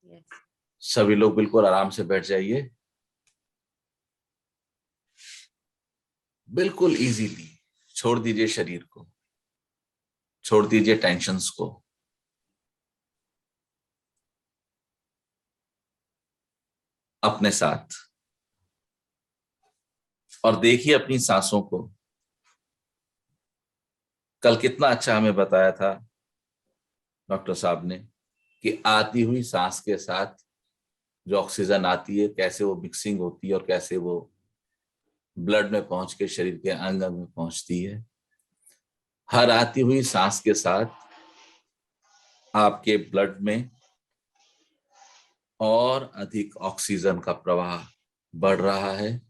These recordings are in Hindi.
Yes. सभी लोग बिल्कुल आराम से बैठ जाइए, बिल्कुल इजीली। छोड़ दीजिए शरीर को, छोड़ दीजिए टेंशन्स को। अपने साथ और देखिए अपनी सांसों को। कल कितना अच्छा हमें बताया था डॉक्टर साहब ने कि आती हुई सांस के साथ जो ऑक्सीजन आती है, कैसे वो मिक्सिंग होती है और कैसे वो ब्लड में पहुंच के शरीर के अंग अंग में पहुंचती है। हर आती हुई सांस के साथ आपके ब्लड में और अधिक ऑक्सीजन का प्रवाह बढ़ रहा है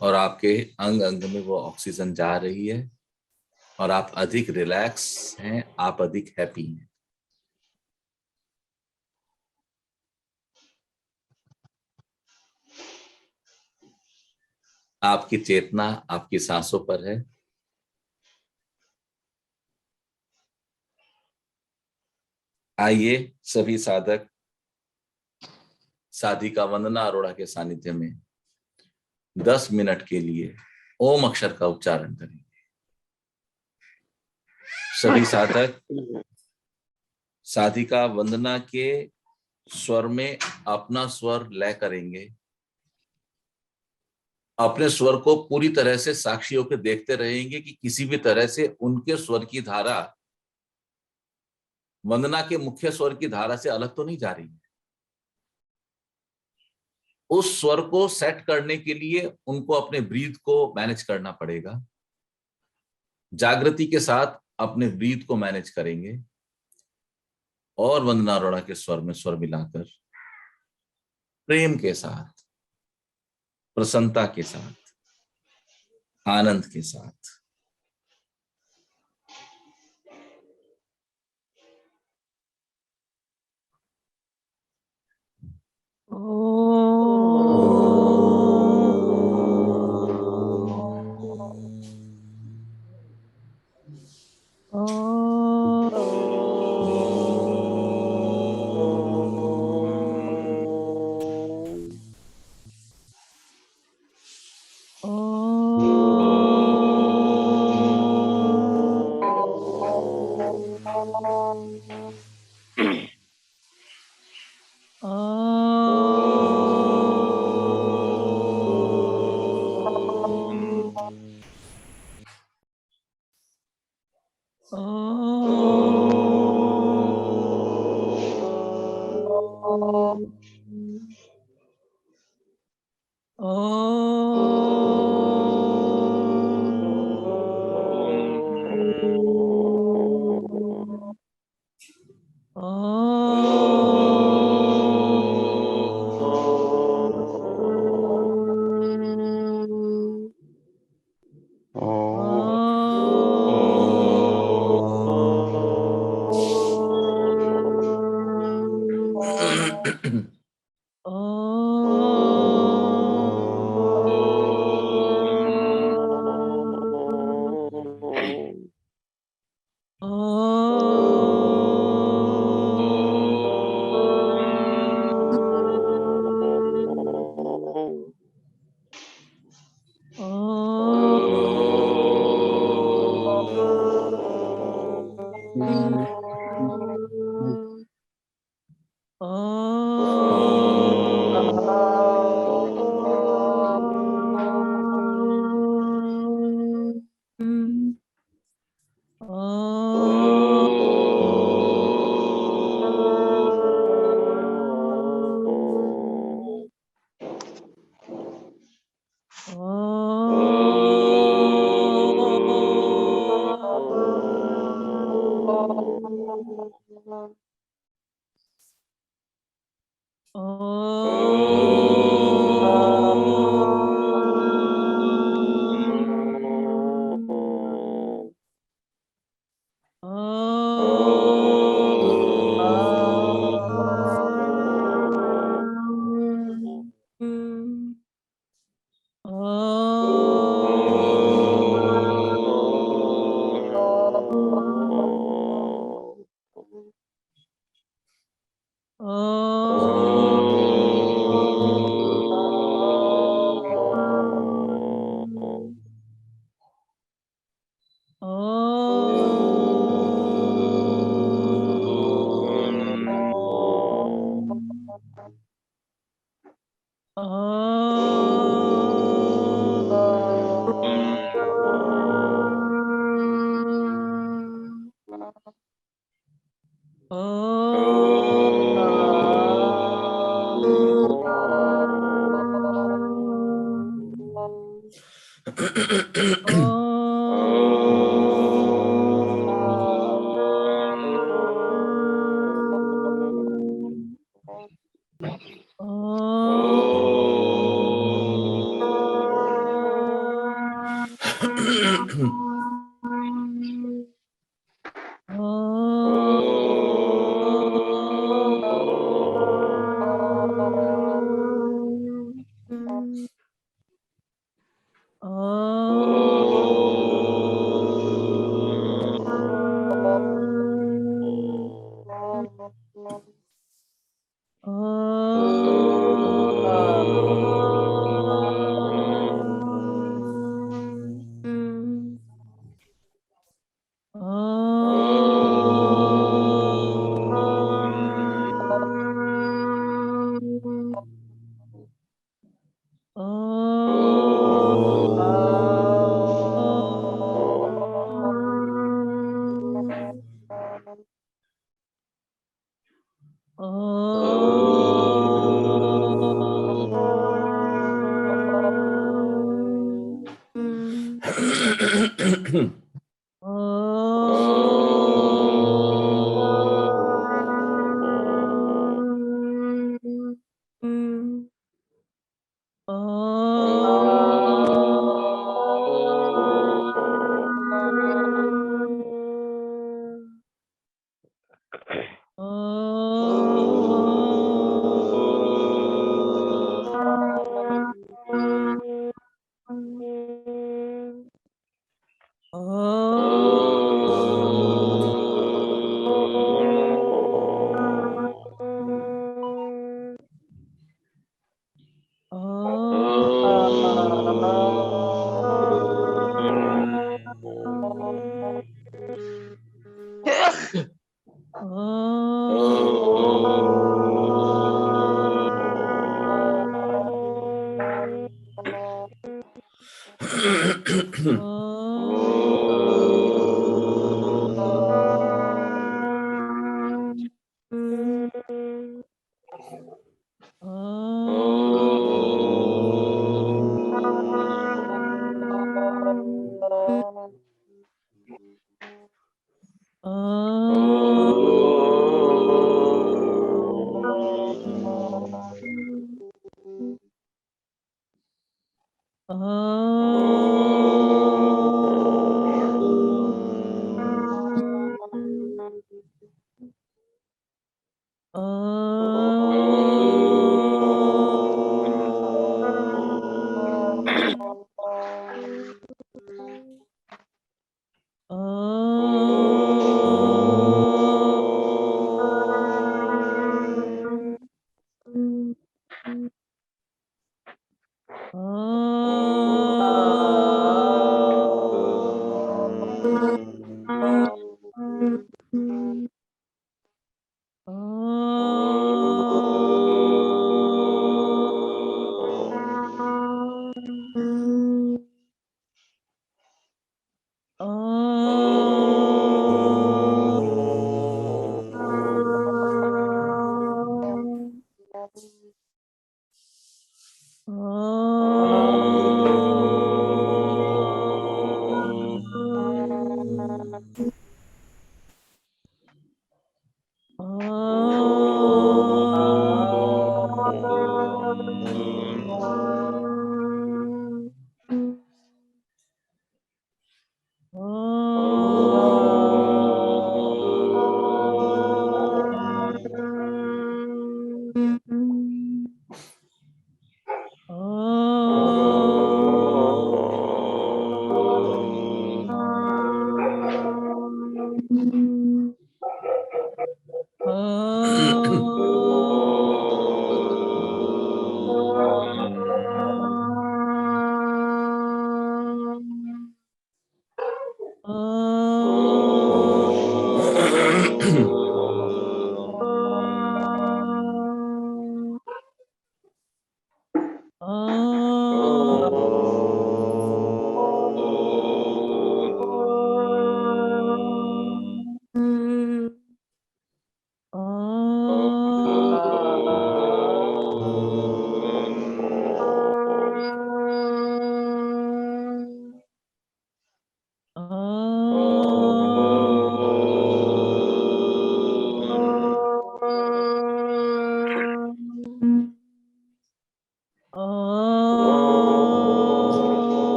और आपके अंग अंग में वो ऑक्सीजन जा रही है और आप अधिक रिलैक्स हैं, आप अधिक हैप्पी हैं। आपकी चेतना आपकी सांसों पर है। आइए सभी साधक साधिका वंदना अरोड़ा के सानिध्य में 10 मिनट के लिए ओम अक्षर का उच्चारण करेंगे। सभी साधक साधिका वंदना के स्वर में अपना स्वर लय करेंगे। अपने स्वर को पूरी तरह से साक्षी होकर देखते रहेंगे कि किसी भी तरह से उनके स्वर की धारा वंदना के मुख्य स्वर की धारा से अलग तो नहीं जा रही है। उस स्वर को सेट करने के लिए उनको अपने ब्रीथ को मैनेज करना पड़ेगा। जागृति के साथ अपने ब्रीथ को मैनेज करेंगे और वंदना अरोड़ा के स्वर में स्वर मिलाकर प्रेम के साथ, प्रसन्नता के साथ, आनंद के साथ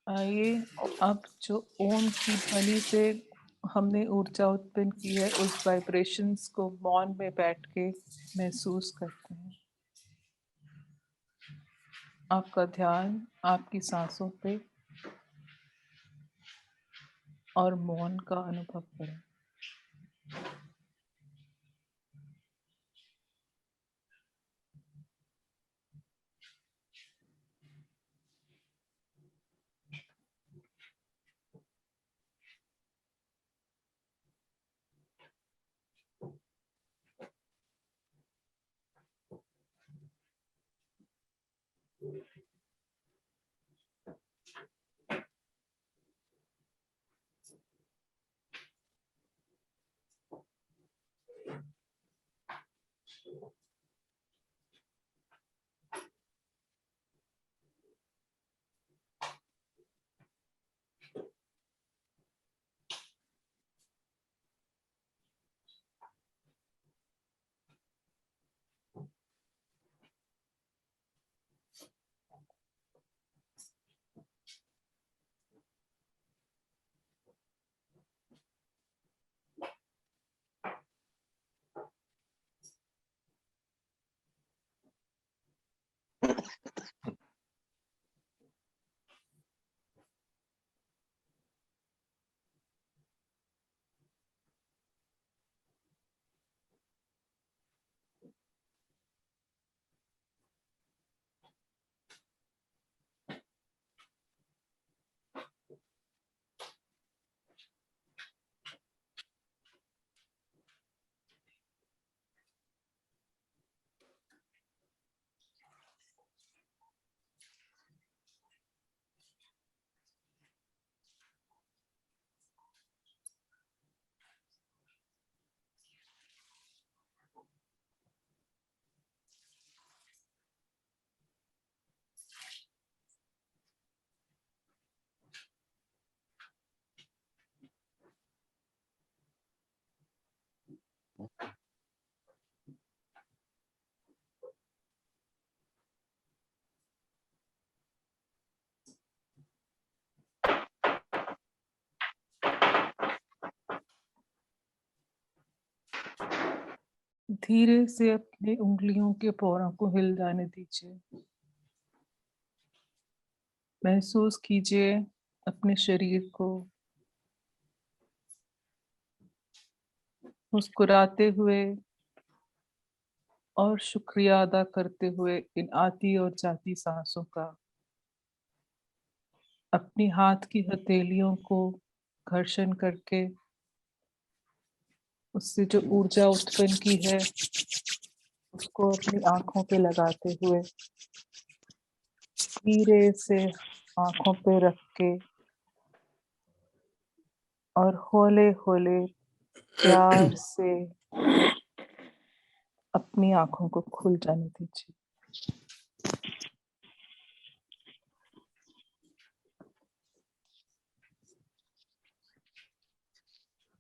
आइए अब जो ओम की ध्वनि से हमने ऊर्जा उत्पन्न की है उस वाइब्रेशंस को मौन में बैठ के महसूस करते हैं। आपका ध्यान आपकी सांसों पे और मौन का अनुभव करें। धीरे से अपनी उंगलियों के पोरों को हिल जाने दीजिए। महसूस कीजिए अपने शरीर को मुस्कुराते हुए और शुक्रिया अदा करते हुए इन आती और जाती सांसों का। अपनी हाथ की हथेलियों को घर्षण करके उससे जो ऊर्जा उत्पन्न की है उसको अपनी आंखों पे लगाते हुए धीरे से आंखों पे रख के और हौले हौले प्यार से अपनी आंखों को खुल जाने दीजिए।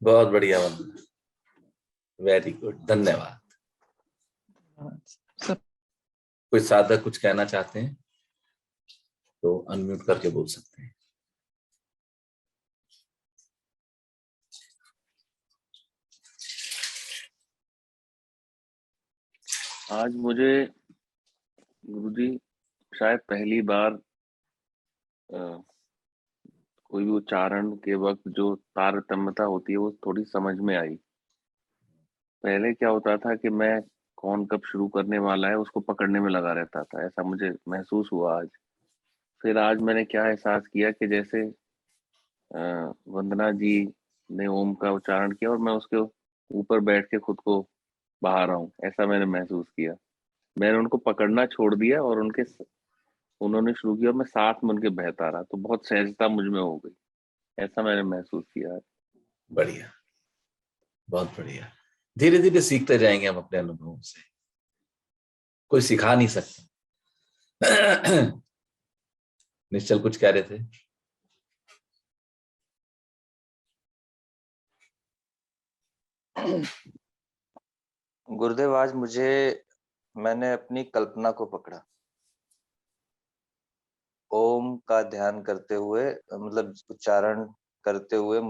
बहुत बढ़िया वंदना, वेरी गुड, धन्यवाद। सब कोई साधक कुछ कहना चाहते हैं तो अनम्यूट करके बोल सकते हैं। आज मुझे गुरुजी शायद पहली बार कोई भी उच्चारण के वक्त जो तारतम्यता होती है वो थोड़ी समझ में आई। पहले क्या होता था कि मैं कौन कब शुरू करने वाला है उसको पकड़ने में लगा रहता था, ऐसा मुझे महसूस हुआ आज। फिर आज मैंने क्या एहसास किया कि जैसे वंदना जी ने ओम का उच्चारण किया और मैं उसके ऊपर बैठ के खुद को बहा रहा हूँ, ऐसा मैंने महसूस किया। मैंने उनको पकड़ना छोड़ दिया और उन्होंने शुरू किया और मैं साथ में उनके बहता रहा, तो बहुत सहजता मुझ में हो गई, ऐसा मैंने महसूस किया। बढ़िया, बहुत बढ़िया। धीरे धीरे सीखते जाएंगे हम अपने अनुभवों से, कोई सिखा नहीं सकता। निश्चल कुछ कह रहे थे? गुरुदेव, आज मैंने अपनी कल्पना को पकड़ा। ओम का ध्यान करते हुए, मतलब उच्चारण करते हुए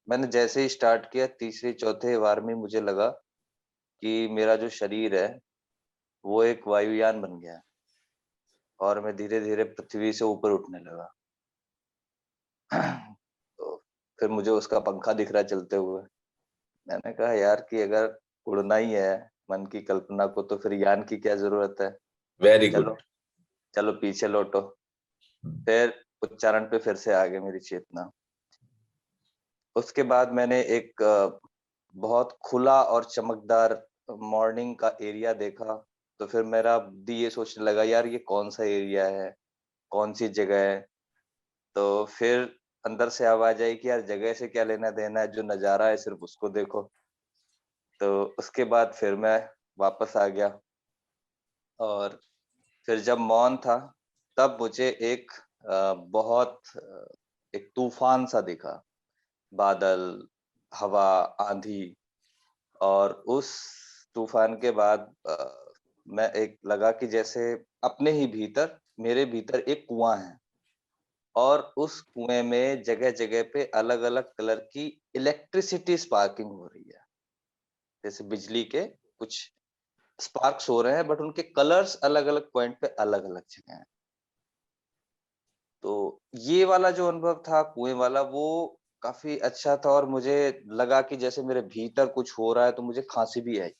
मैंने जैसे ही स्टार्ट किया, तीसरे चौथे बार में मुझे लगा कि मेरा जो शरीर है वो एक वायुयान बन गया और मैं धीरे धीरे पृथ्वी से ऊपर उठने लगा। तो फिर मुझे उसका पंखा दिख रहा चलते हुए। मैंने कहा यार कि अगर उड़ना ही है मन की कल्पना को तो फिर यान की क्या जरूरत है। Very good. चलो पीछे लौटो। फिर उच्चारण पे फिर से आ गई मेरी चेतना। उसके बाद मैंने एक बहुत खुला और चमकदार मॉर्निंग का एरिया देखा। तो फिर मेरा बुद्धि ये सोचने लगा, यार ये कौन सा एरिया है, कौन सी जगह है। तो फिर अंदर से आवाज आई कि यार जगह से क्या लेना देना है, जो नजारा है सिर्फ उसको देखो। तो उसके बाद फिर मैं वापस आ गया और फिर जब मौन था तब मुझे एक एक तूफान सा दिखा। बादल, हवा, आंधी। और उस तूफान के बाद मैं एक लगा कि जैसे अपने ही भीतर, मेरे भीतर एक कुआं है और उस कुएं में जगह जगह पे अलग अलग कलर की इलेक्ट्रिसिटी स्पार्किंग हो रही है। जैसे बिजली के कुछ स्पार्क्स हो रहे हैं, बट उनके कलर्स अलग अलग पॉइंट पे अलग अलग जगह हैं। तो ये वाला जो अनुभव था कुएं वाला, वो काफी अच्छा था और मुझे लगा कि जैसे मेरे भीतर कुछ हो रहा है, तो मुझे खांसी भी आई।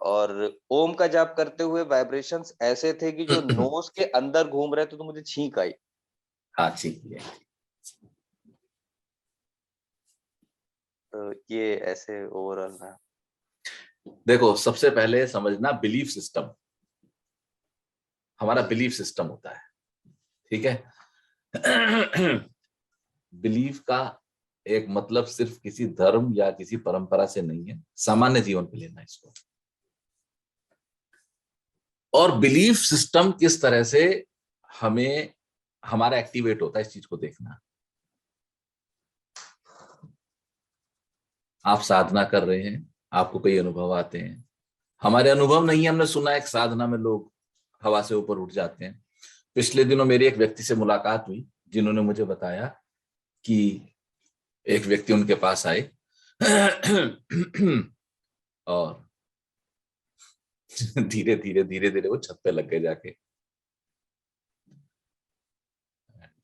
और ओम का जाप करते हुए वाइब्रेशंस ऐसे थे कि जो नोज के अंदर घूम रहे थे, तो मुझे छींक आई। हाँ, ठीक है। तो ये ऐसे ओवरऑल रहा। देखो, सबसे पहले समझना, बिलीफ सिस्टम हमारा बिलीफ सिस्टम होता है, ठीक है। बिलीफ का एक मतलब सिर्फ किसी धर्म या किसी परंपरा से नहीं है, सामान्य जीवन पे लेना इसको। और बिलीफ सिस्टम किस तरह से हमें हमारा एक्टिवेट होता है, इस चीज को देखना। आप साधना कर रहे हैं, आपको कई अनुभव आते हैं, हमारे अनुभव नहीं है, हमने सुना है एक साधना में लोग हवा से ऊपर उठ जाते हैं। पिछले दिनों मेरी एक व्यक्ति से मुलाकात हुई जिन्होंने मुझे बताया कि एक व्यक्ति उनके पास आए और धीरे धीरे वो छत पे लग गए जाके।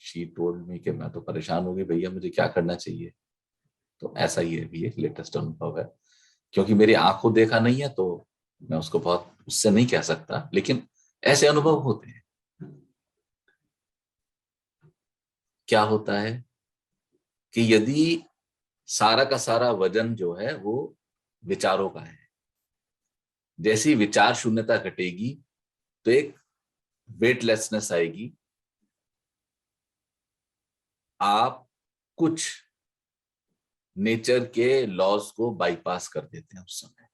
शी टोल्ड मी कि मैं तो परेशान हो गई भैया, मुझे क्या करना चाहिए। तो ऐसा ही है भी, एक लेटेस्ट अनुभव है, क्योंकि मेरी आंखों देखा नहीं है तो मैं उसको बहुत उससे नहीं कह सकता, लेकिन ऐसे अनुभव होते हैं। क्या होता है कि यदि सारा का सारा वजन जो है वो विचारों का है, जैसी विचार शून्यता घटेगी तो एक वेटलेसनेस आएगी। आप कुछ नेचर के लॉज को बाईपास कर देते हैं उस समय।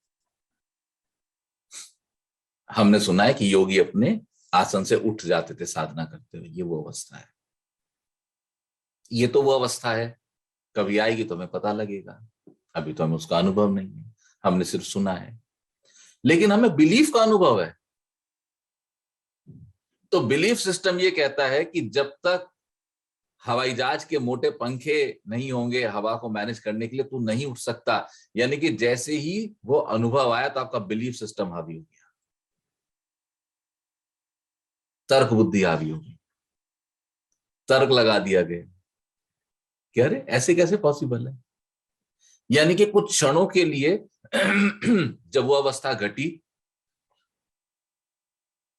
हमने सुना है कि योगी अपने आसन से उठ जाते थे साधना करते हुए, ये वो अवस्था है। ये तो वो अवस्था है, कभी आएगी तो हमें पता लगेगा, अभी तो हमें उसका अनुभव नहीं है, हमने सिर्फ सुना है। लेकिन हमें बिलीफ का अनुभव है। तो बिलीफ सिस्टम ये कहता है कि जब तक हवाई जहाज के मोटे पंखे नहीं होंगे हवा को मैनेज करने के लिए, तू नहीं उठ सकता। यानी कि जैसे ही वो अनुभव आया तो आपका बिलीफ सिस्टम हावी हो गया, तर्क बुद्धि हावी हो गई, तर्क लगा दिया गया कि अरे ऐसे कैसे पॉसिबल है। यानी कि कुछ क्षणों के लिए जब वो अवस्था घटी,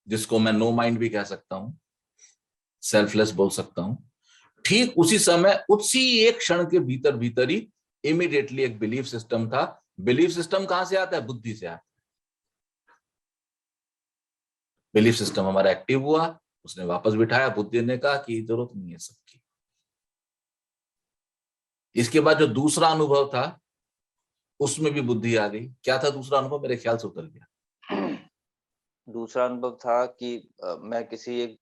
जिसको मैं नो माइंड भी कह सकता हूं, सेल्फलेस बोल सकता हूं, ठीक उसी समय उसी एक क्षण के भीतर भीतर ही इमीडिएटली एक बिलीफ सिस्टम था। बिलीफ सिस्टम कहां से आता है? बुद्धि से आता है। बिलीफ सिस्टम हमारा एक्टिव हुआ, उसने वापस बिठाया, बुद्धि ने कहा कि जरूरत नहीं है सबकी। इसके बाद जो दूसरा अनुभव था उसमें भी बुद्धि आ गई। क्या था दूसरा अनुभव? मेरे ख्याल से उतर गया। दूसरा अनुभव था कि मैं किसी एक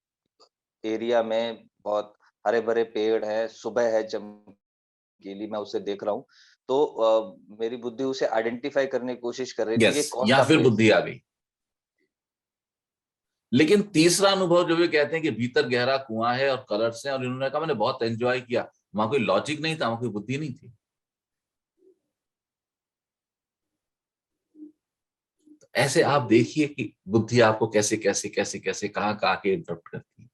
एरिया में बहुत हरे भरे पेड़ है, सुबह है चमकीली, मैं उसे देख रहा हूँ। तो मेरी बुद्धि उसे आइडेंटिफाई करने की कोशिश कर रही थी कि यस, कौन सा यहां फिर पेड़। बुद्धि आ गई। लेकिन तीसरा अनुभव जो वे कहते हैं कि भीतर गहरा कुआं है और कलर्स हैं, और इन्होंने कहा मैंने बहुत एंजॉय किया, वहां कोई लॉजिक नहीं था, वहां कोई बुद्धि नहीं थी। तो ऐसे आप देखिए कि बुद्धि आपको कैसे कैसे कैसे कैसे कहां कहां के इंटरप्ट करती है।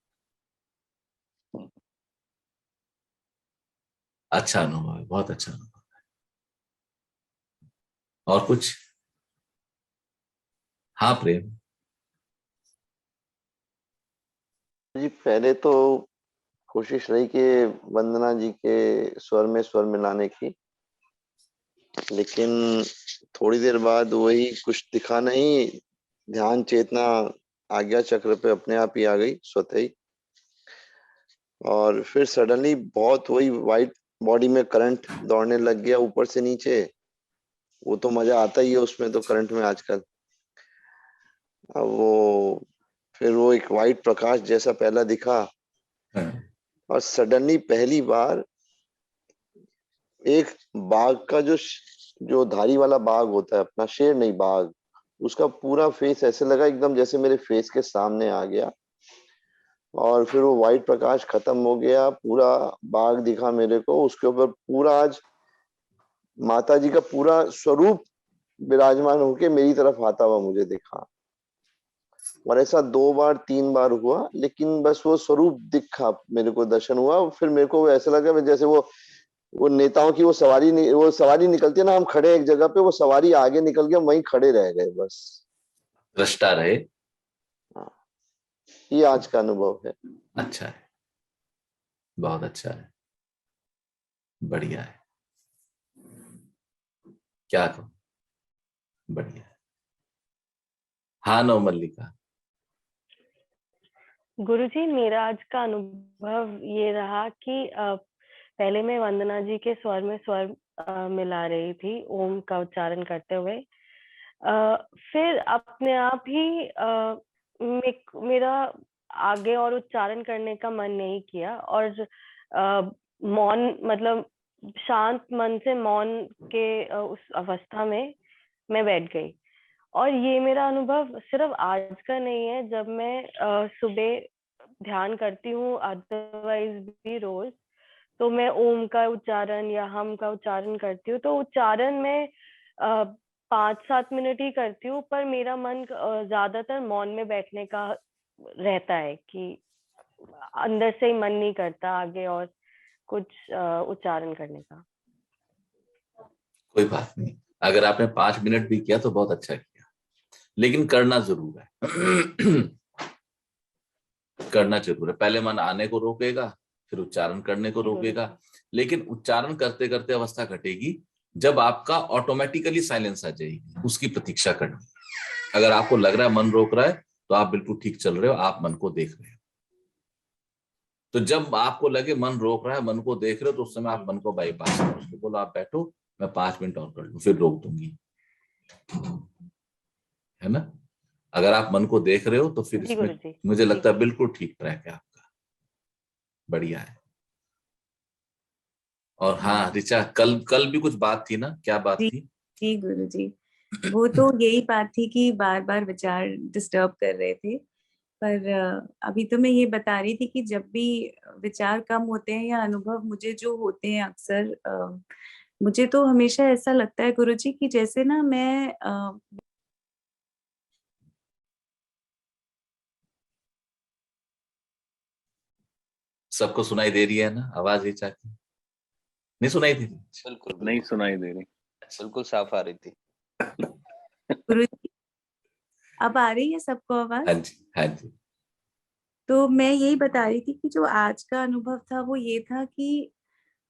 अच्छा अनुभव है, बहुत अच्छा अनुभव है। और कुछ? हाँ प्रेम। जी पहले तो कोशिश रही कि वंदना जी के स्वर में स्वर मिलाने की, लेकिन थोड़ी देर बाद वही कुछ दिखा नहीं, ध्यान चेतना आज्ञा चक्र पे अपने आप ही आ गई स्वतः ही। और फिर सडनली बहुत वही वाइट बॉडी में करंट दौड़ने लग गया ऊपर से नीचे। वो तो मजा आता ही है उसमें तो करंट में आजकल। अब वो फिर वो एक वाइट प्रकाश जैसा पहला दिखा, हाँ। और सडनली पहली बार एक बाघ का जो धारी वाला बाघ होता है अपना, शेर नहीं बाघ, उसका पूरा फेस ऐसे लगा एकदम जैसे मेरे फेस के सामने आ गया। और फिर वो वाइट प्रकाश खत्म हो गया, पूरा बाघ दिखा मेरे को, उसके ऊपर पूरा आज माता जी का पूरा स्वरूप विराजमान होके मेरी तरफ आता हुआ मुझे दिखा। और ऐसा 2 बार 3 बार हुआ, लेकिन बस वो स्वरूप दिखा, मेरे को दर्शन हुआ। फिर मेरे को ऐसा लगा जैसे वो नेताओं की वो सवारी निकलती है ना, हम खड़े एक जगह पे, वो सवारी आगे निकल गया, वहीं खड़े रह गए बस। दृष्टा रहे। हाँ, ये आज का अनुभव है। अच्छा है, बहुत अच्छा है, बढ़िया है, क्या कहूं, बढ़िया है। हाँ नव मल्लिका। गुरुजी, मेरा आज का अनुभव ये रहा कि पहले मैं वंदना जी के स्वर में स्वर मिला रही थी ओम का उच्चारण करते हुए। फिर अपने आप ही मेरा आगे और उच्चारण करने का मन नहीं किया, और मौन मतलब शांत मन से मौन के उस अवस्था में मैं बैठ गई। और ये मेरा अनुभव सिर्फ आज का नहीं है, जब मैं सुबह ध्यान करती हूँ अदरवाइज भी रोज, तो मैं ओम का उच्चारण या हम का उच्चारण करती हूँ, तो उच्चारण में 5-7 मिनट ही करती हूँ, पर मेरा मन ज्यादातर मौन में बैठने का रहता है कि अंदर से ही मन नहीं करता आगे और कुछ उच्चारण करने का। कोई बात नहीं, अगर आपने 5 मिनट भी किया तो बहुत अच्छा किया, लेकिन करना जरूर है। करना जरूर है। पहले मन आने को रोकेगा, फिर उच्चारण करने को रोकेगा, लेकिन उच्चारण करते करते अवस्था घटेगी जब आपका ऑटोमेटिकली साइलेंस आ जाएगी, उसकी प्रतीक्षा करनी। अगर आपको लग रहा है मन रोक रहा है तो आप बिल्कुल ठीक चल रहे हो, आप मन को देख रहे हो। तो जब आपको लगे मन रोक रहा है, मन को देख रहे हो, तो उस समय आप मन को बाईपास करो, उसको बोलो आप बैठो, मैं 5 मिनट और कर लूं, फिर रोक दूंगी, है ना। अगर आप मन को देख रहे हो तो फिर जी इसमें गुरुजी। मुझे लगता है बिल्कुल ठीक ट्रैक है आपका, बढ़िया है। और हाँ ऋचा, कल भी कुछ बात थी ना, क्या बात जी थी? जी गुरुजी, वो तो यही बात थी कि बार बार विचार डिस्टर्ब कर रहे थे। पर अभी तो मैं ये बता रही थी कि जब भी विचार कम होते हैं या अनुभव मुझे जो होते हैं अक्सर, मुझे तो हमेशा ऐसा लगता है गुरुजी कि जैसे ना मैं सबको सुनाई दे रही है ना आवाज ऋचा की? नहीं सुनाई दे रही? बिल्कुल नहीं बिल्कुल सुनाई दे रही। बिल्कुल साफ आ रही थी। गुरुजी अब आ रही है सबको आवाज? हाँ जी, हाँ जी। तो मैं यही बता रही थी कि जो आज का अनुभव था वो ये था कि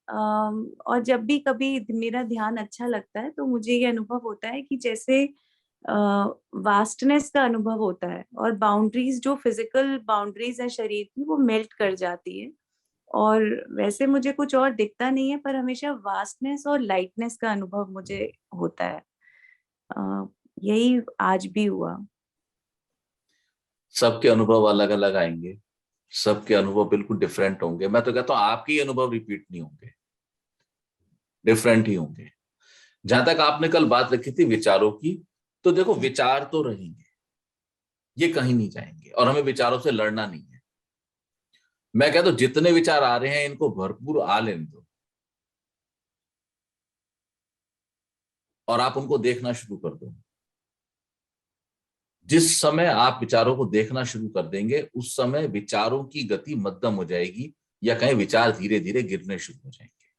और जब भी कभी मेरा ध्यान अच्छा लगता है तो मुझे ये अनुभव होता है कि जैसे वास्टनेस का अनुभव होता है और बाउंड्रीज, जो फिजिकल बाउंड्रीज है शरीर की, वो मेल्ट कर जाती है। और वैसे मुझे कुछ और दिखता नहीं है, पर हमेशा वास्टनेस और लाइटनेस का अनुभव मुझे होता है। यही आज भी हुआ। सबके अनुभव अलग अलग आएंगे, सबके अनुभव बिल्कुल डिफरेंट होंगे। मैं तो कहता हूं आपके अनुभव रिपीट नहीं होंगे, डिफरेंट ही होंगे। जहां तक आपने कल बात रखी थी विचारों की, तो देखो विचार तो रहेंगे, ये कहीं नहीं जाएंगे, और हमें विचारों से लड़ना नहीं है। मैं कहता हूं जितने विचार आ रहे हैं इनको भरपूर आ लेने दो, और आप उनको देखना शुरू कर दो। जिस समय आप विचारों को देखना शुरू कर देंगे, उस समय विचारों की गति मध्यम हो जाएगी, या कहीं विचार धीरे धीरे गिरने शुरू हो जाएंगे।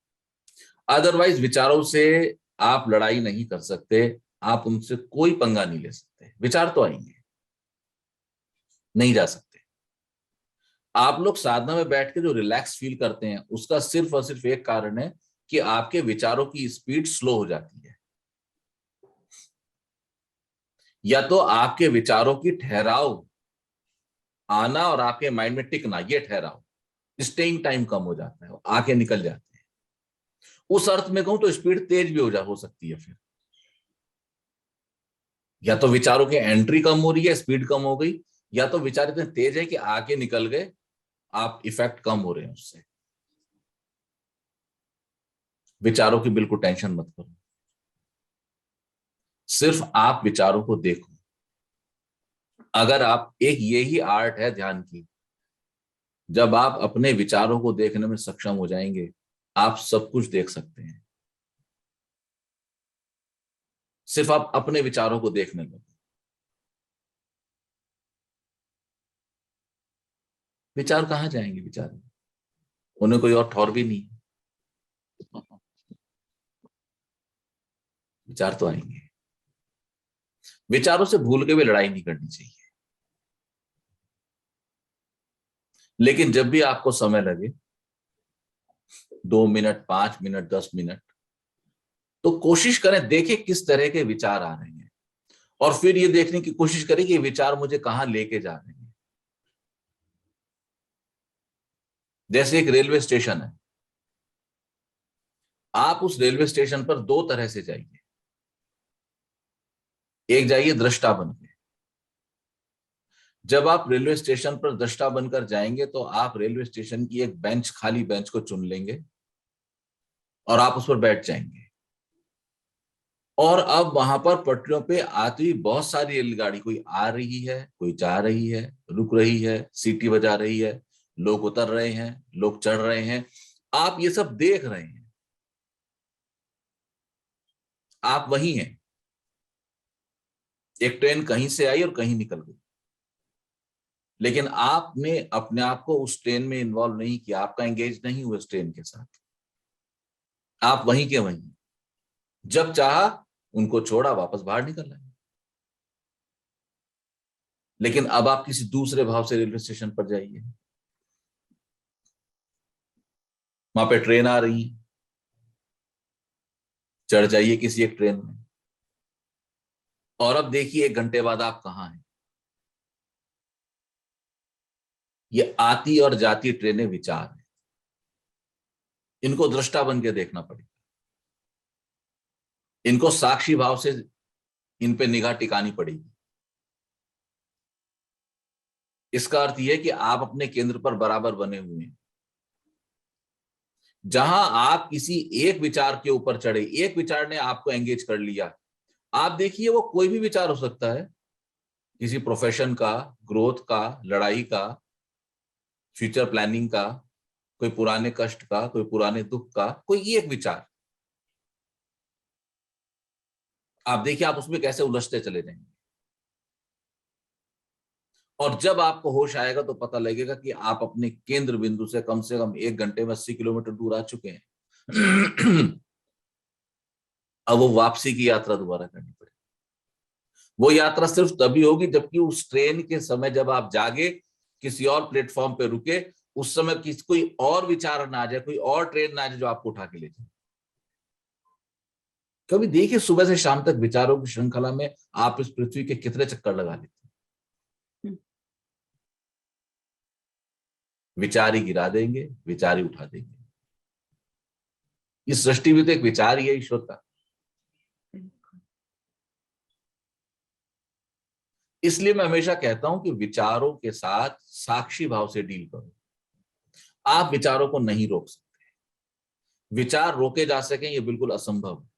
अदरवाइज विचारों से आप लड़ाई नहीं कर सकते, आप उनसे कोई पंगा नहीं ले सकते। विचार तो आएंगे, नहीं जा सकते। आप लोग साधना में बैठ के जो रिलैक्स फील करते हैं, उसका सिर्फ और सिर्फ एक कारण है कि आपके विचारों की स्पीड स्लो हो जाती है, या तो आपके विचारों की ठहराव आना और आपके माइंड में टिकना, ये ठहराव, स्टेइंग टाइम कम हो जाता है, आके निकल जाते हैं। उस अर्थ में कहूं तो स्पीड तेज भी हो सकती है फिर। या तो विचारों की एंट्री कम हो रही है, स्पीड कम हो गई, या तो विचार इतने तेज है कि आके निकल गए, आप इफेक्ट कम हो रहे हैं उससे। विचारों की बिल्कुल टेंशन मत करो, सिर्फ आप विचारों को देखो। अगर आप, एक यही आर्ट है ध्यान की, जब आप अपने विचारों को देखने में सक्षम हो जाएंगे, आप सब कुछ देख सकते हैं। सिर्फ आप अपने विचारों को देखने लगो। विचार कहां जाएंगे? विचार उन्हें कोई और ठौर भी नहीं, विचार तो आएंगे। विचारों से भूल के भी लड़ाई नहीं करनी चाहिए, लेकिन जब भी आपको समय लगे, 2 मिनट, 5 मिनट, 10 मिनट, तो कोशिश करें, देखें किस तरह के विचार आ रहे हैं, और फिर ये देखने की कोशिश करें कि ये विचार मुझे कहां लेके जा रहे हैं। जैसे एक रेलवे स्टेशन है, आप उस रेलवे स्टेशन पर 2 तरह से जाइए। एक जाइए दृष्टा बनकर। जब आप रेलवे स्टेशन पर दृष्टा बनकर जाएंगे तो आप रेलवे स्टेशन की एक बेंच, खाली बेंच को चुन लेंगे और आप उस पर बैठ जाएंगे। और अब वहां पर पटरियों पे आती हुई बहुत सारी रेलगाड़ी, कोई आ रही है, कोई जा रही है, रुक रही है, सीटी बजा रही है, लोग उतर रहे हैं, लोग चढ़ रहे हैं, आप ये सब देख रहे हैं। आप वही हैं, एक ट्रेन कहीं से आई और कहीं निकल गई, लेकिन आपने अपने आप को उस ट्रेन में इन्वॉल्व नहीं किया, आपका एंगेज नहीं हुआ उस ट्रेन के साथ, आप वहीं के वहीं, जब चाहा उनको छोड़ा, वापस बाहर निकल आए। लेकिन अब आप किसी दूसरे भाव से रेलवे स्टेशन पर जाइए, वहां पे ट्रेन आ रही है, चढ़ जाइए किसी एक ट्रेन में, और अब देखिए 1 घंटे बाद आप कहां हैं। ये आती और जाती ट्रेनें विचार है, इनको दृष्टा बन के देखना पड़ेगा, इनको साक्षी भाव से इन पे निगाह टिकानी पड़ेगी। इसका अर्थ यह है कि आप अपने केंद्र पर बराबर बने हुए हैं। जहां आप किसी एक विचार के ऊपर चढ़े, एक विचार ने आपको एंगेज कर लिया, आप देखिए वो कोई भी विचार हो सकता है, किसी प्रोफेशन का, ग्रोथ का, लड़ाई का, फ्यूचर प्लानिंग का, कोई पुराने कष्ट का, कोई पुराने दुख का, कोई एक विचार, आप देखिए आप उसमें कैसे उलझते चले जाएंगे। और जब आपको होश आएगा तो पता लगेगा कि आप अपने केंद्र बिंदु से कम 1 घंटे में 80 किलोमीटर दूर आ चुके हैं। अब वो वापसी की यात्रा दोबारा करनी पड़ेगी। वो यात्रा सिर्फ तभी होगी जबकि उस ट्रेन के समय जब आप जागे, किसी और प्लेटफॉर्म पे रुके, उस समय कोई और विचार ना आ जाए, कोई और ट्रेन ना आ जाए जो आपको उठा के ले जाए। कभी देखिए सुबह से शाम तक विचारों की श्रृंखला में आप इस पृथ्वी के कितने चक्कर लगा लेते हैं। विचार ही गिरा देंगे, विचार ही उठा देंगे। इस सृष्टि भी तो एक विचार ही है ईश्वर का। इसलिए मैं हमेशा कहता हूं कि विचारों के साथ साक्षी भाव से डील करो। आप विचारों को नहीं रोक सकते, विचार रोके जा सकें ये बिल्कुल असंभव है।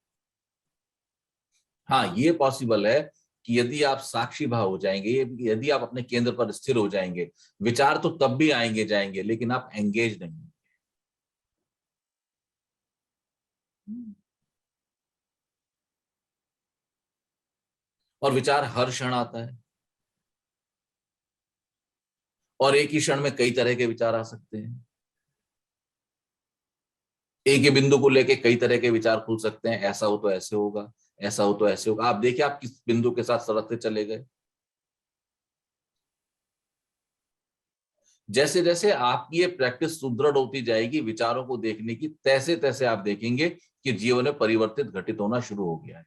हाँ, ये पॉसिबल है कि यदि आप साक्षी भाव हो जाएंगे, यदि आप अपने केंद्र पर स्थिर हो जाएंगे, विचार तो तब भी आएंगे जाएंगे, लेकिन आप एंगेज नहीं। और विचार हर क्षण आता है, और एक ही क्षण में कई तरह के विचार आ सकते हैं। एक ही बिंदु को लेके कई तरह के विचार खुल सकते हैं, ऐसा हो तो ऐसे होगा, ऐसा हो तो ऐसे होगा। आप देखिए आप किस बिंदु के साथ सरकते चले गए। जैसे जैसे आपकी ये प्रैक्टिस सुदृढ़ होती जाएगी विचारों को देखने की, तैसे तैसे आप देखेंगे कि जीवन में परिवर्तित घटित होना शुरू हो गया है।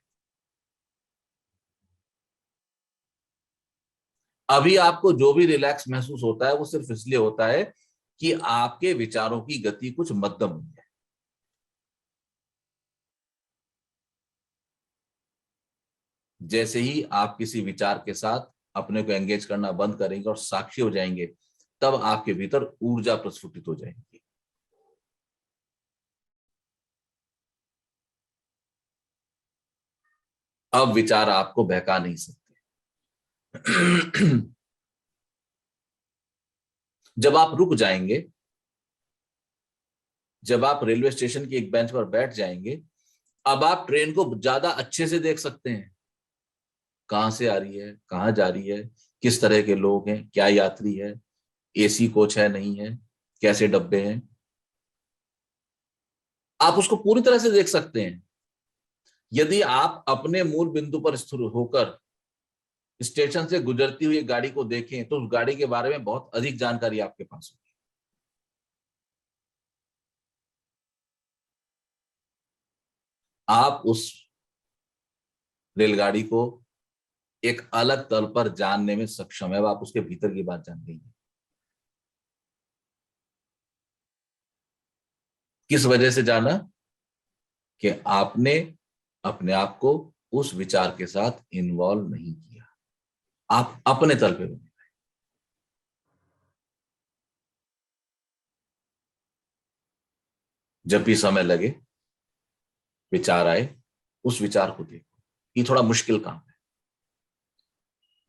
अभी आपको जो भी रिलैक्स महसूस होता है वो सिर्फ इसलिए होता है कि आपके विचारों की गति कुछ मध्यम हुई है। जैसे ही आप किसी विचार के साथ अपने को एंगेज करना बंद करेंगे और साक्षी हो जाएंगे, तब आपके भीतर ऊर्जा प्रस्फुटित हो जाएगी। अब विचार आपको बहका नहीं सकते। जब आप रुक जाएंगे, जब आप रेलवे स्टेशन की एक बेंच पर बैठ जाएंगे, अब आप ट्रेन को ज्यादा अच्छे से देख सकते हैं। कहां से आ रही है, कहां जा रही है, किस तरह के लोग हैं, क्या यात्री है, एसी कोच है नहीं है, कैसे डब्बे हैं, आप उसको पूरी तरह से देख सकते हैं। यदि आप अपने मूल बिंदु पर स्थिर होकर स्टेशन से गुजरती हुई गाड़ी को देखें तो उस गाड़ी के बारे में बहुत अधिक जानकारी आपके पास होगी। आप उस रेलगाड़ी को एक अलग तल पर जानने में सक्षम है। अब आप उसके भीतर की बात जान गई है। किस वजह से जाना? कि आपने अपने आप को उस विचार के साथ इन्वॉल्व नहीं किया, आप अपने तल पे बने। जब भी समय लगे, विचार आए, उस विचार को देखो। ये थोड़ा मुश्किल काम है,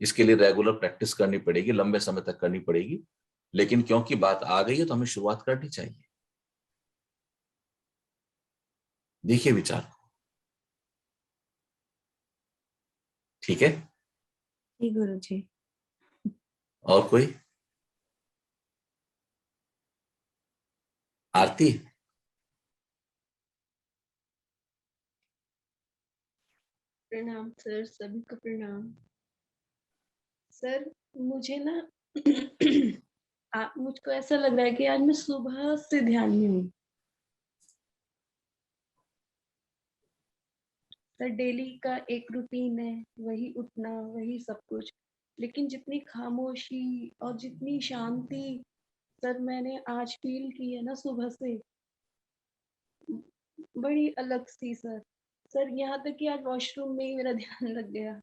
इसके लिए रेगुलर प्रैक्टिस करनी पड़ेगी, लंबे समय तक करनी पड़ेगी, लेकिन क्योंकि बात आ गई है तो हमें शुरुआत करनी चाहिए। देखिए विचार को, ठीक है। जी गुरुजी। और कोई? आरती? प्रणाम सर, सभी को प्रणाम। सर मुझे ना मुझको ऐसा लग रहा है कि आज मैं सुबह से ध्यान में हूँ। सर डेली का एक रूटीन है, वही उठना, वही सब कुछ, लेकिन जितनी खामोशी और जितनी शांति सर मैंने आज फील की है ना सुबह से, बड़ी अलग सी सर। सर यहाँ तक कि आज वॉशरूम में ही मेरा ध्यान लग गया।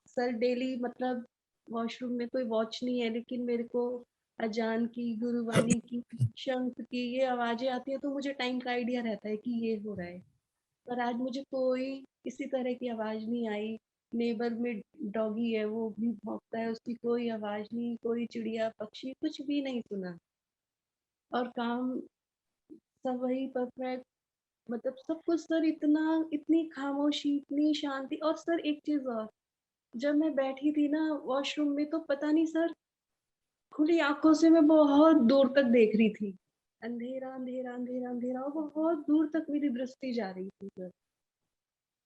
सर डेली मतलब वॉशरूम में कोई वॉच नहीं है, लेकिन मेरे को अजान की, गुरुवाणी की, शंख की ये आवाजें आती है तो मुझे टाइम का आइडिया रहता है कि ये हो रहा है। पर आज मुझे कोई किसी तरह की आवाज नहीं आई। नेबर में डॉगी है, वो भी भौंकता है, उसकी कोई आवाज नहीं, कोई चिड़िया पक्षी कुछ भी नहीं सुना। और काम सब वही परफेक्ट, मतलब सब कुछ सर, इतनी खामोशी, इतनी शांति। और सर एक चीज और, जब मैं बैठी थी ना वॉशरूम में तो पता नहीं सर, खुली आंखों से मैं बहुत दूर तक देख रही थी, अंधेरा अंधेरा अंधेरा अंधेरा, और बहुत दूर तक मेरी दृष्टि जा रही थी सर।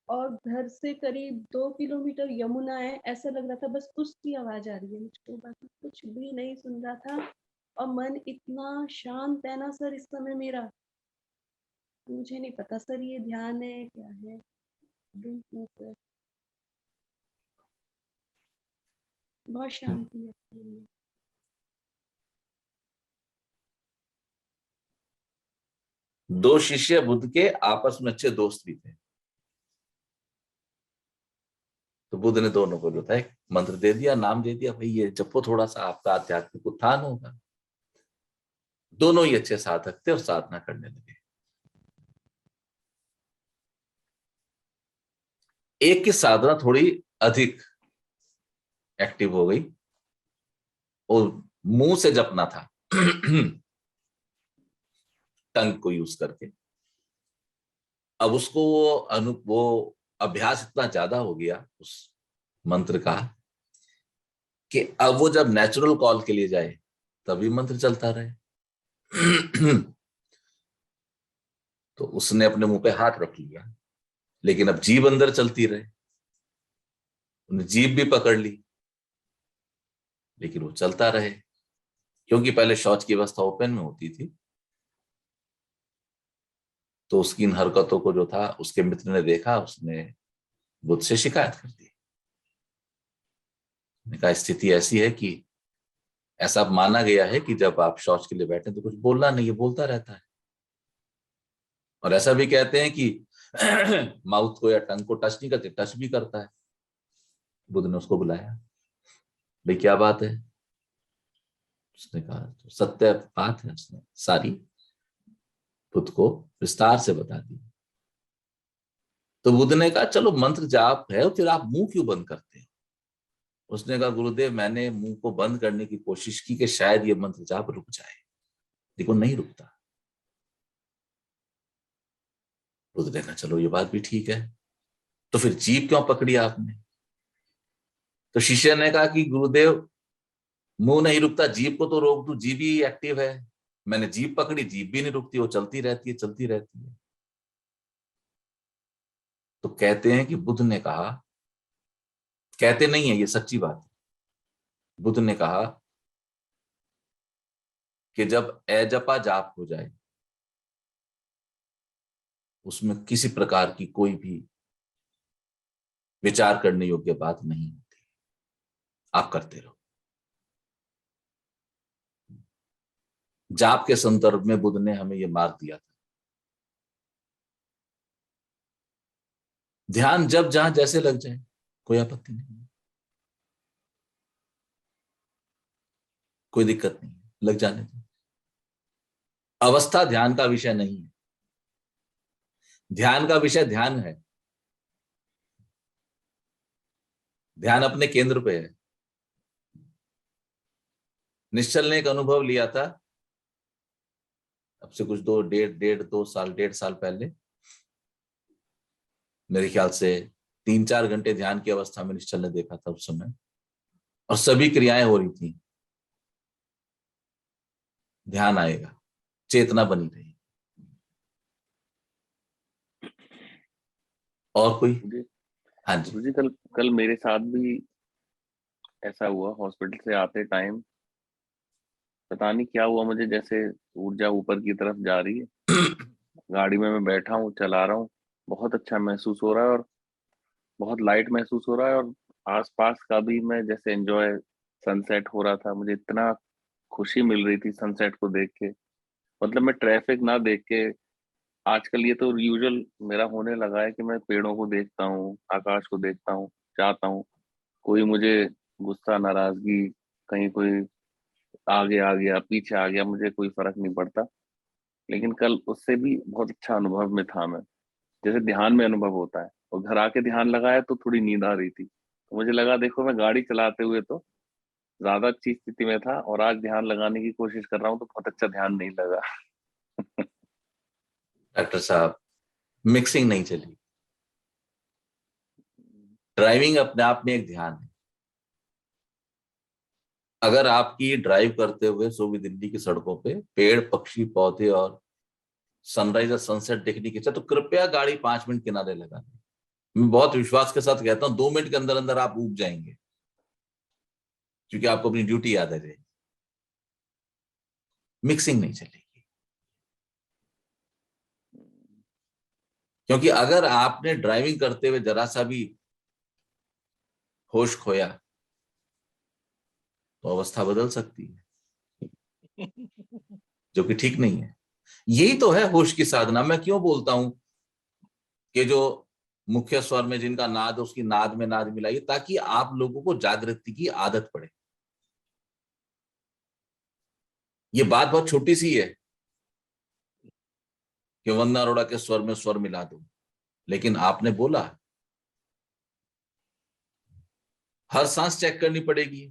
और घर से करीब 2 किलोमीटर यमुना है, ऐसा लग रहा था बस उसकी आवाज आ रही है मुझको, बाकी कुछ भी नहीं सुन रहा था। और मन इतना शांत है ना सर इस समय मेरा, मुझे नहीं पता सर ये ध्यान है क्या है, डोंट नो सर, बहुत शांति है। दो शिष्य बुद्ध के आपस में अच्छे दोस्त भी थे, तो बुद्ध ने दोनों को जो था एक मंत्र दे दिया, नाम दे दिया, भाई ये जपो, थोड़ा सा आपका आध्यात्मिक उत्थान होगा। दोनों ही अच्छे साधक थे और साधना करने लगे। एक की साधना थोड़ी अधिक एक्टिव हो गई और मुंह से जपना था टंग को यूज करके। अब उसको वो अभ्यास इतना ज्यादा हो गया उस मंत्र का कि अब वो जब नेचुरल कॉल के लिए जाए तभी मंत्र चलता रहे। तो उसने अपने मुंह पे हाथ रख लिया, लेकिन अब जीभ अंदर चलती रहे, उन्हें जीभ भी पकड़ ली, लेकिन वो चलता रहे, क्योंकि पहले शौच की अवस्था ओपन में होती थी। तो उसकी इन हरकतों को जो था उसके मित्र ने देखा, उसने बुद्ध से शिकायत कर दी। कहा स्थिति ऐसी है कि ऐसा माना गया है कि जब आप शौच के लिए बैठे तो कुछ बोलना नहीं है, बोलता रहता है। और ऐसा भी कहते हैं कि माउथ को या टंग को टच नहीं करते, टच भी करता है। बुद्ध ने उसको बुलाया, भाई क्या बात है? उसने कहा तो सत्य बात है, उसने सारी बुद्ध को विस्तार से बता दी। तो बुद्ध ने कहा चलो मंत्र जाप है, फिर आप मुंह क्यों बंद करते हो? उसने कहा गुरुदेव मैंने मुंह को बंद करने की कोशिश की कि शायद ये मंत्र जाप रुक जाए, लेकिन नहीं रुकता। बुद्ध ने कहा चलो ये बात भी ठीक है, तो फिर जीभ क्यों पकड़ी आपने? तो शिष्य ने कहा कि गुरुदेव मुंह नहीं रुकता, जीभ को तो रोक दूं, जीभ ही एक्टिव है। मैंने जीभ पकड़ी, जीभ भी नहीं रुकती, वो चलती रहती है चलती रहती है। तो कहते हैं कि बुद्ध ने कहा, कहते नहीं है ये सच्ची बात है, बुद्ध ने कहा कि जब अजपा जाप हो जाए उसमें किसी प्रकार की कोई भी विचार करने योग्य बात नहीं होती, आप करते रहो। जाप के संदर्भ में बुद्ध ने हमें यह मार्ग दिया था। ध्यान जब जहां जैसे लग जाए कोई आपत्ति नहीं, कोई दिक्कत नहीं, लग जाने दो। अवस्था ध्यान का विषय नहीं है, ध्यान का विषय ध्यान है, ध्यान अपने केंद्र पे है। निश्चल ने एक अनुभव लिया था अब से कुछ डेढ़ साल पहले, मेरे ख्याल से 3-4 घंटे ध्यान की अवस्था में निश्चल ने देखा था उस समय, और सभी क्रियाएं हो रही थी। ध्यान आएगा, चेतना बनी रही। और कोई? हाँ जी। गुरुजी कल मेरे साथ भी ऐसा हुआ। हॉस्पिटल से आते टाइम पता नहीं क्या हुआ, मुझे जैसे ऊर्जा ऊपर की तरफ जा रही है। गाड़ी में मैं बैठा हूँ, चला रहा हूँ, बहुत अच्छा महसूस हो रहा है और बहुत लाइट महसूस हो रहा है। और आसपास का भी मैं जैसे एंजॉय, सनसेट हो रहा था, मुझे इतना खुशी मिल रही थी सनसेट को देख के। मतलब मैं ट्रैफिक ना देख के, आजकल ये तो यूजुअल मेरा होने लगा है कि मैं पेड़ों को देखता हूँ, आकाश को देखता हूँ, चाहता हूँ कोई मुझे गुस्सा, नाराजगी, कहीं कोई आगे आ गया, पीछे आ गया, मुझे कोई फर्क नहीं पड़ता। लेकिन कल उससे भी बहुत अच्छा अनुभव में था मैं, जैसे ध्यान में अनुभव होता है। और घर आके ध्यान लगाया तो थोड़ी नींद आ रही थी, तो मुझे लगा देखो मैं गाड़ी चलाते हुए तो ज्यादा अच्छी स्थिति में था, और आज ध्यान लगाने की कोशिश कर रहा हूँ तो बहुत अच्छा ध्यान नहीं लगा। डॉक्टर साहब, मिक्सिंग नहीं चली। ड्राइविंग अपने आप में एक ध्यान है। अगर आपकी ड्राइव करते हुए सुबह दिल्ली की सड़कों पे पेड़, पक्षी, पौधे और सनराइज और सनसेट देखने की इच्छा, तो कृपया गाड़ी 5 मिनट किनारे लगा दें। मैं बहुत विश्वास के साथ कहता हूं 2 मिनट के अंदर अंदर आप ऊब जाएंगे, क्योंकि आपको अपनी ड्यूटी याद आ जाएगी। मिक्सिंग नहीं चलेगी, क्योंकि अगर आपने ड्राइविंग करते हुए जरा सा भी होश खोया तो अवस्था बदल सकती है, जो कि ठीक नहीं है। यही तो है होश की साधना। मैं क्यों बोलता हूं कि जो मुख्य स्वर में जिनका नाद, उसकी नाद में नाद मिलाइए, ताकि आप लोगों को जागृति की आदत पड़े। ये बात बहुत छोटी सी है कि वंदना अरोड़ा के स्वर में स्वर मिला दो, लेकिन आपने बोला हर सांस चेक करनी पड़ेगी,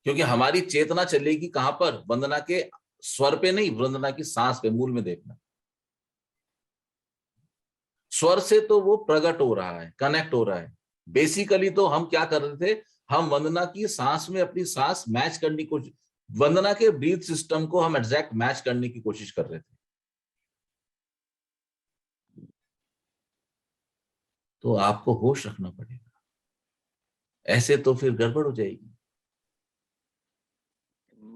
क्योंकि हमारी चेतना चलेगी कहां पर? वंदना के स्वर पे नहीं, वंदना की सांस पे, मूल में देखना। स्वर से तो वो प्रकट हो रहा है, कनेक्ट हो रहा है। बेसिकली तो हम क्या कर रहे थे, हम वंदना की सांस में अपनी सांस मैच करने की कोशिश, वंदना के ब्रीथ सिस्टम को हम एग्जैक्ट मैच करने की कोशिश कर रहे थे। तो आपको होश रखना पड़ेगा, ऐसे तो फिर गड़बड़ हो जाएगी।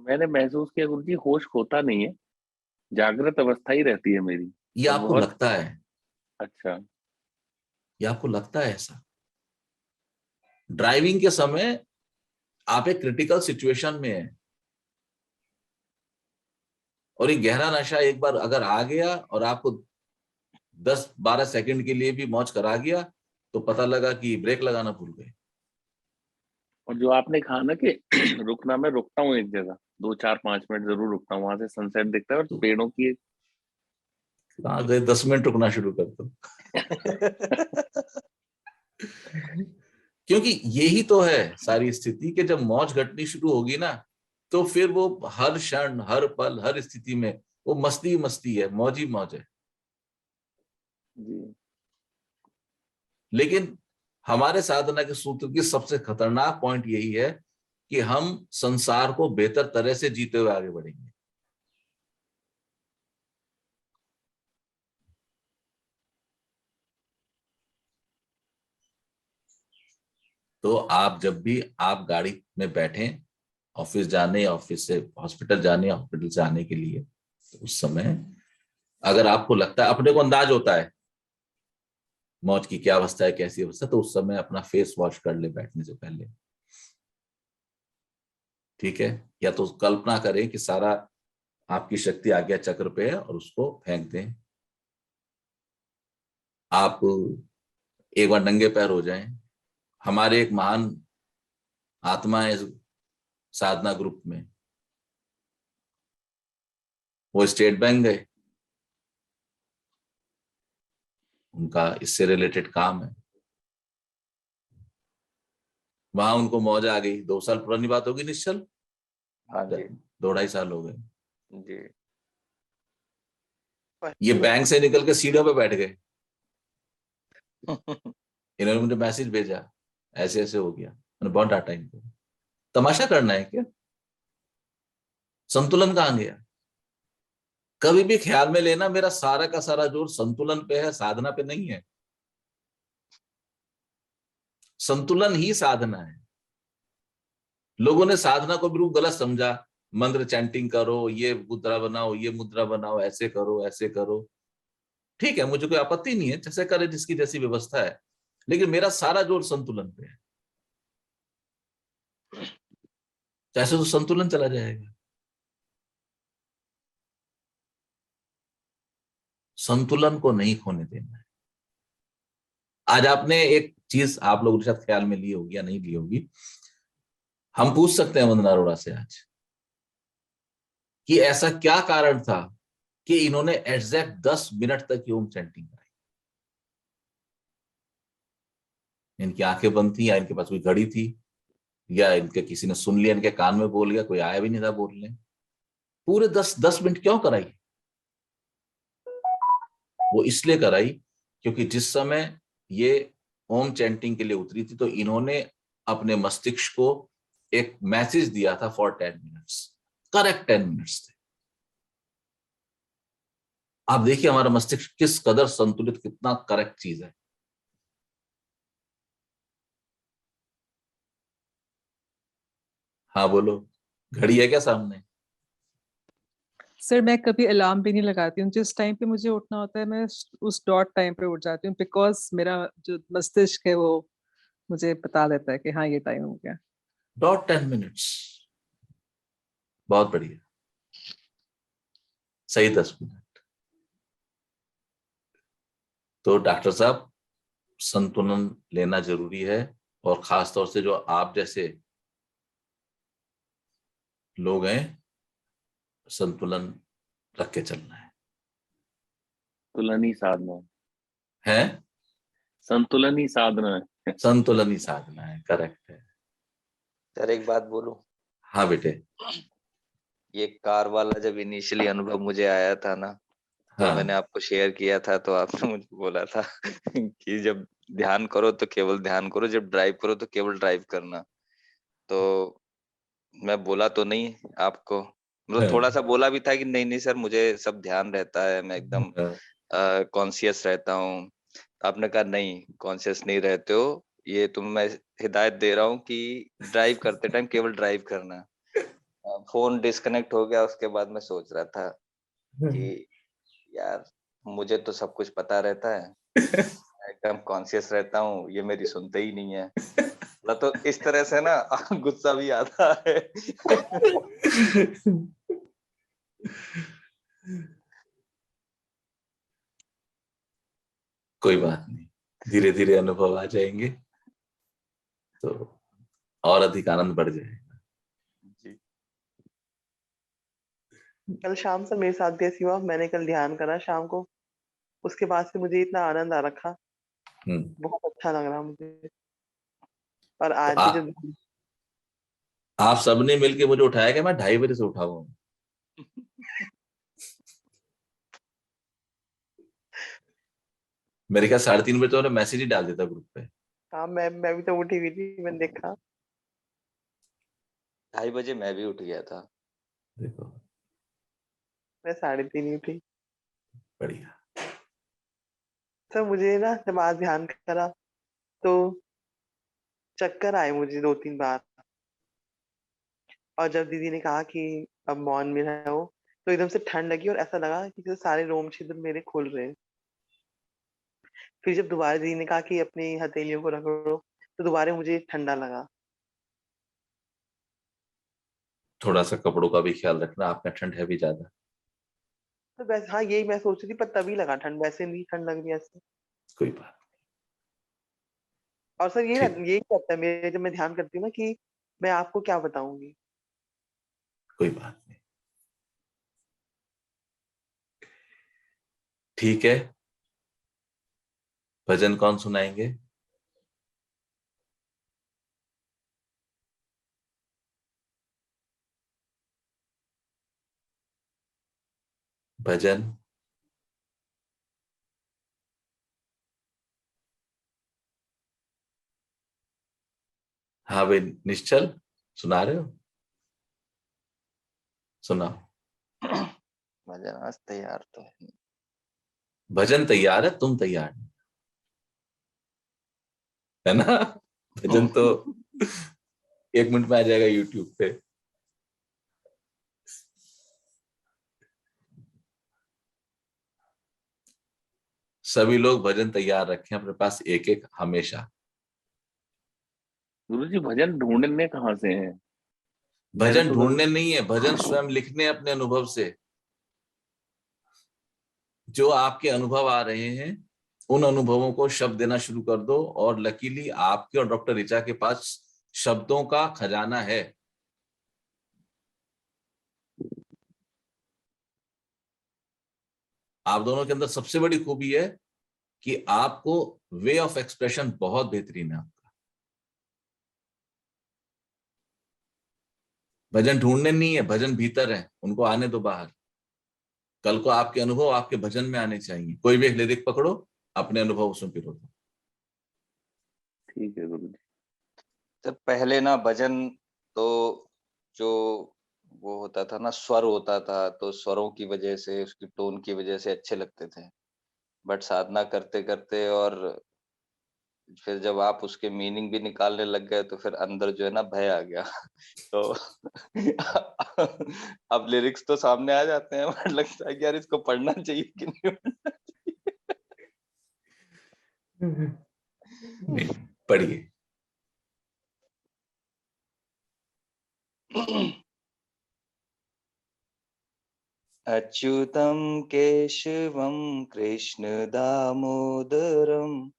मैंने महसूस किया गुरुजी, होश खोता नहीं है, जागृत अवस्था ही रहती है मेरी। ये और आपको बहुत लगता है, अच्छा। ये आपको लगता है ऐसा। ड्राइविंग के समय आप एक क्रिटिकल सिचुएशन में है, और ये गहरा नशा एक बार अगर आ गया और आपको 10-12 सेकंड के लिए भी मौज करा गया, तो पता लगा कि ब्रेक लगाना भूल गए। और जो आपने कहा ना कि रुकना, मैं रुकता हूँ एक जगह 2-4-5 मिनट जरूर रुकता हूँ, वहां से सनसेट दिखता है और तो पेड़ों की कहाँ गए, 10 मिनट रुकना शुरू कर दो। क्योंकि यही तो है सारी स्थिति, कि जब मौज घटनी शुरू होगी ना, तो फिर वो हर क्षण, हर पल, हर स्थिति में वो मस्ती मस्ती है, मौज ही मौज है। जी। लेकिन हमारे साधना के सूत्र की सबसे खतरनाक पॉइंट यही है कि हम संसार को बेहतर तरह से जीते हुए आगे बढ़ेंगे। तो आप जब भी आप गाड़ी में बैठें, ऑफिस जाने, ऑफिस से हॉस्पिटल जाने, हॉस्पिटल से आने के लिए, तो उस समय अगर आपको लगता है, अपने को अंदाज होता है मौज की क्या अवस्था है, कैसी अवस्था, तो उस समय अपना फेस वॉश कर ले बैठने से पहले, ठीक है? या तो कल्पना करें कि सारा आपकी शक्ति आज्ञा चक्र पे है और उसको फेंक दें। आप एक बार नंगे पैर हो जाएं। हमारे एक महान आत्मा है साधना ग्रुप में, वो स्टेट बैंक गए, उनका इससे रिलेटेड काम है। वहां उनको मौज आ गई। 2 साल पुरानी बात होगी निश्चल, हाँ जी 2-2.5 साल हो गए। जी। ये बैंक से निकल के सीढ़ियों पे बैठ गए। इन्होंने मुझे मैसेज भेजा, ऐसे ऐसे हो गया, मैंने बहुत डांटा इनको। तमाशा करना है क्या? संतुलन कहाँ गया? कभी भी ख्याल में लेना, मेरा सारा का सारा जोर संतुलन पे है, साधना पे नहीं है। संतुलन ही साधना है। लोगों ने साधना को बिल्कुल गलत समझा। मंत्र चैंटिंग करो, ये मुद्रा बनाओ, ये मुद्रा बनाओ, ऐसे करो, ऐसे करो। ठीक है, मुझे कोई आपत्ति नहीं है, जैसे करे, जिसकी जैसी व्यवस्था है, लेकिन मेरा सारा जोर संतुलन पे है। जैसे तो संतुलन चला जाएगा। संतुलन को नहीं खोने देना है। आज आपने एक चीज आप लोगों के साथ ख्याल में ली होगी या नहीं ली होगी, हम पूछ सकते हैं वंदना अरोड़ा से आज कि ऐसा क्या कारण था कि इन्होंने एग्जैक्ट 10 मिनट तक ओम चैंटिंग कराई। इनकी आंखें बंद थी, या इनके पास कोई घड़ी थी, या इनके किसी ने सुन लिया, इनके कान में बोल गया, कोई आया भी नहीं था बोलने। पूरे 10 मिनट क्यों कराई? वो इसलिए कराई क्योंकि जिस समय ये ओम चैंटिंग के लिए उतरी थी, तो इन्होंने अपने मस्तिष्क को एक मैसेज दिया था फॉर 10 मिनट्स। करेक्ट 10 मिनट्स थे। आप देखिए हमारा मस्तिष्क किस कदर संतुलित, कितना करेक्ट चीज है। हाँ बोलो, घड़ी है क्या सामने? सर मैं कभी अलार्म भी नहीं लगाती हूँ, जिस टाइम पे मुझे उठना होता है मैं उस डॉट टाइम पे उठ जाती हूँ, बिकॉज मेरा जो मस्तिष्क है वो मुझे बता देता है कि हाँ ये टाइम हो गया। डॉट 10 मिनट्स, बहुत बढ़िया, सही 10 मिनट। तो डॉक्टर साहब, संतुलन लेना जरूरी है, और खास तौर से जो आप जैसे लोग हैं, संतुलन रख के चलना है। संतुलन ही साधना है। है संतुलन ही साधना है। संतुलन ही साधना है, करेक्ट है। सर एक बात बोलूं? हाँ बेटे। ये कार वाला जब इनिशियली अनुभव मुझे आया था ना, तो हाँ। मैंने आपको शेयर किया था, तो आपने मुझे बोला था कि जब ध्यान करो तो केवल ध्यान करो, जब ड्राइव करो तो केवल ड्राइव करना। तो मैं बोला तो नहीं आपको, मतलब हाँ, थोड़ा सा बोला भी था कि नहीं नहीं सर, मुझे सब ध्यान रहता है, मैं एकदम कॉन्शियस रहता हूँ। आपने कहा नहीं, कॉन्शियस नहीं रहते हो, ये तुम मैं हिदायत दे रहा हूँ कि ड्राइव करते टाइम केवल ड्राइव करना। फोन डिस्कनेक्ट हो गया, उसके बाद मैं सोच रहा था कि यार मुझे तो सब कुछ पता रहता है, मैं एकदम कॉन्शियस रहता हूँ, ये मेरी सुनते ही नहीं है। मतलब तो इस तरह से ना गुस्सा भी आता है। कोई बात नहीं, धीरे धीरे अनुभव आ जाएंगे तो और अधिक आनंद बढ़ जाएगा। जी। कल शाम से मेरे साथ भी ऐसी हुआ, मैंने कल ध्यान करा शाम को, उसके बाद से मुझे इतना आनंद आ रखा, बहुत अच्छा लग रहा मुझे। और तो आज भी जब आप सबने मिलके मुझे उठाया कि मैं 2:30 बजे से उठा हुआ हूँ। मेरे ख्याल 3:30 बजे तो उन्होंने मैसेज ही डाल देता ग्रुप पे। हाँ, मैं भी तो उठी हुई थी, मैंने देखा। 2:30 बजे मैं भी उठ गया था। देखो, मैं 3:30 उठी। बढ़िया। तो मुझे ना जब आज ध्यान करा तो चक्कर आए मुझे 2-3 बार, और जब दीदी ने कहा कि अब मौन में रहो, तो एकदम से ठंड लगी और ऐसा लगा कि जैसे सारे रोम छिद्र मेरे खुल रहे हैं। फिर जब दोबारा दीदी ने कहा कि अपनी हथेलियों को रगड़ो, तो दोबारा मुझे ठंडा लगा। थोड़ा सा कपड़ों का भी ख्याल रखना, आप में ठंड है भी ज्यादा। तो वैसे हाँ, यही मैं सोच रही थी, पर तभी लगा ठंड, वैसे नहीं ठंड लग रही ऐसे। कोई बात और सर ठीक, यही करता है मेरे, जब मैं ध्यान करती हूँ ना, कि मैं आपको क्या बताऊंगी। कोई बात नहीं, ठीक है। भजन कौन सुनाएंगे? भजन। हाँ भाई निश्चल, सुना रहे हो? सुनाओ। भजन आज तैयार तो है। भजन तैयार है, तुम तैयार नहीं, है ना? भजन तो 1 मिनट में आ जाएगा यूट्यूब पे। सभी लोग भजन तैयार रखें अपने पास, एक एक हमेशा। गुरुजी भजन ढूंढने कहाँ से हैं? मैंने भजन तो ढूंढने कभी नहीं है, भजन स्वयं लिखने अपने अनुभव से। जो आपके अनुभव आ रहे हैं उन अनुभवों को शब्द देना शुरू कर दो, और लकीली आपके और डॉक्टर ऋचा के पास शब्दों का खजाना है। आप दोनों के अंदर सबसे बड़ी खूबी है कि आपको वे ऑफ एक्सप्रेशन बहुत बेहतरीन है आपका। भजन ढूंढने नहीं है, भजन भीतर है, उनको आने दो बाहर। कल को आपके अनुभव आपके भजन में आने चाहिए। कोई भी एक लिरिक पकड़ो, अपने अनुभव उसमें पिरो दो। ठीक है गुरुजी। तो पहले ना भजन तो जो वो होता था ना, स्वर होता था, तो स्वरों की वजह से, उसकी टोन की वजह से अच्छे लगते थे। बट साधना करते करते और फिर जब आप उसके मीनिंग भी निकालने लग गए तो फिर अंदर जो है ना भय आ गया। तो अब लिरिक्स तो सामने आ जाते हैं, बट लगता है कि यार इसको पढ़ना चाहिए कि नहीं पढ़ना नहीं, पढ़िए। चाहिए। अच्युतं केशवं कृष्ण दामोदरं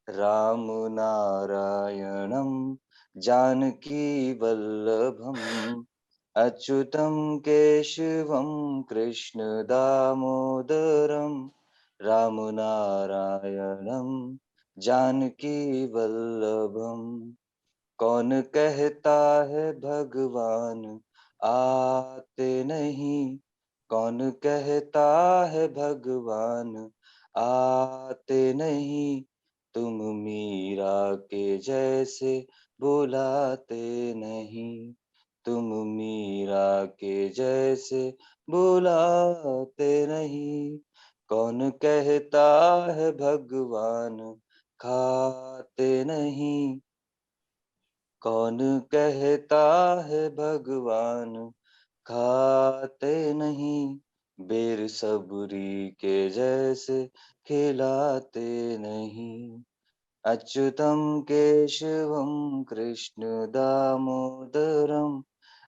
रामनारायणं जानकी वल्लभम्। अच्युतं केशवं कृष्ण दामोदरं रामनारायणं जानकी वल्लभम्। कौन कहता है भगवान आते नहीं, कौन कहता है भगवान आते नहीं, तुम मीरा के जैसे बुलाते नहीं, तुम मीरा के जैसे बुलाते नहीं। कौन कहता है भगवान खाते नहीं, कौन कहता है भगवान खाते नहीं, बेर सबरी के जैसे खिलाते नहीं। अच्युतं केशवं कृष्ण दामोदरं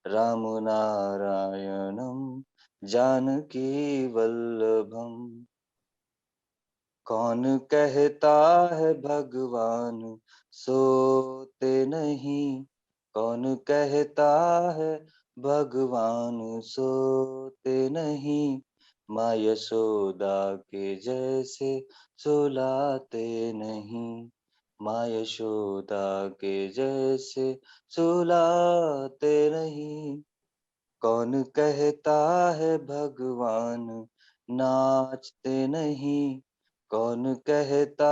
रामनारायणं जानकी वल्लभम्। कौन कहता है भगवान सोते नहीं, कौन कहता है भगवान सोते नहीं, माँ यशोदा के जैसे सुलाते नहीं, माँ यशोदा के जैसे सुलाते नहीं। कौन कहता है भगवान नाचते नहीं, कौन कहता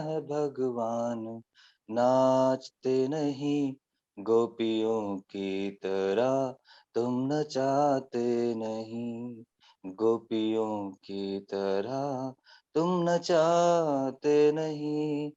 है भगवान नाचते नहीं, गोपियों की तरह तुम नचाते नहीं, गोपियों की तरह तुम नचाते नहीं।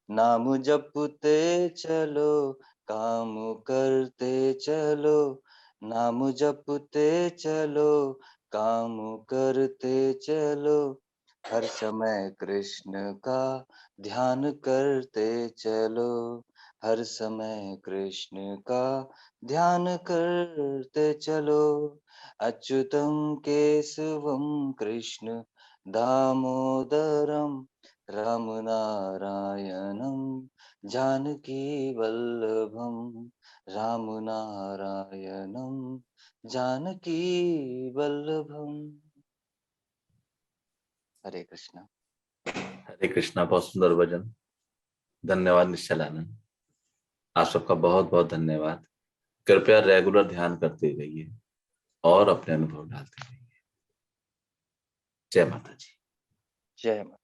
नाम जपते चलो काम करते चलो, नाम जपते चलो काम करते चलो, हर समय कृष्ण का ध्यान करते चलो, हर समय कृष्ण का ध्यान करते चलो। अच्युतं केशवं कृष्ण दामोदरं रामनारायणं जानकी वल्लभम्, रामनारायणं जानकी वल्लभम्। हरे कृष्णा। हरे कृष्णा, बहुत सुंदर भजन। धन्यवाद निश्चल आनंद, आप सबका बहुत बहुत धन्यवाद। कृपया रेगुलर ध्यान करते रहिए और अपने अनुभव डालते रहिए। जय माता जी। जय माता।